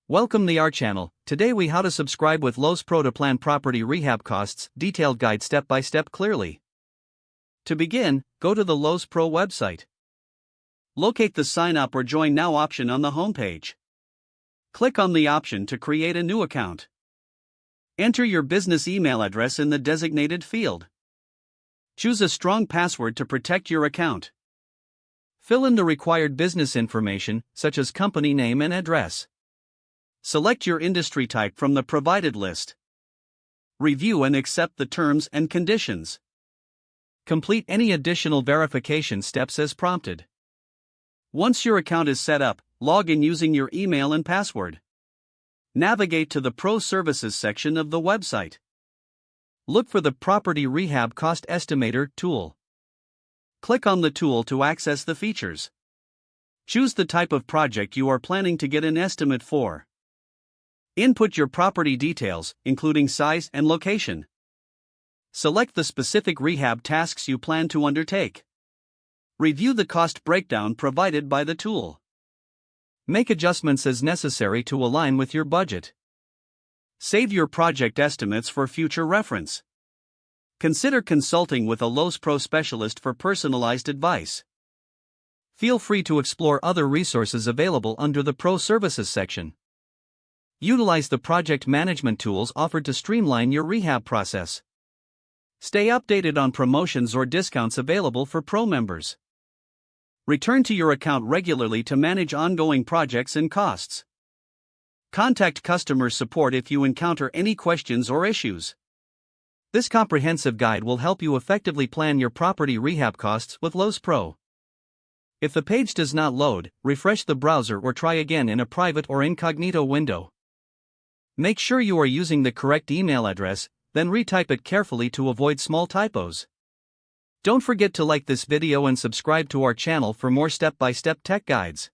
Welcome to our channel. Today we how to subscribe with Lowe's Pro to plan property rehab costs, detailed guide step by step clearly. To begin, go to the Lowe's Pro website. Locate the Sign Up or Join Now option on the homepage. Click on the option to create a new account. Enter your business email address in the designated field. Choose a strong password to protect your account. Fill in the required business information, such as company name and address. Select your industry type from the provided list. Review and accept the terms and conditions. Complete any additional verification steps as prompted. Once your account is set up, log in using your email and password. Navigate to the Pro Services section of the website. Look for the Property Rehab Cost Estimator tool. Click on the tool to access the features. Choose the type of project you are planning to get an estimate for. Input your property details, including size and location. Select the specific rehab tasks you plan to undertake. Review the cost breakdown provided by the tool. Make adjustments as necessary to align with your budget. Save your project estimates for future reference. Consider consulting with a Lowe's Pro specialist for personalized advice. Feel free to explore other resources available under the Pro Services section. Utilize the project management tools offered to streamline your rehab process. Stay updated on promotions or discounts available for Pro members. Return to your account regularly to manage ongoing projects and costs. Contact customer support if you encounter any questions or issues. This comprehensive guide will help you effectively plan your property rehab costs with Lowe's Pro. If the page does not load, refresh the browser or try again in a private or incognito window. Make sure you are using the correct email address, then retype it carefully to avoid small typos. Don't forget to like this video and subscribe to our channel for more step-by-step tech guides.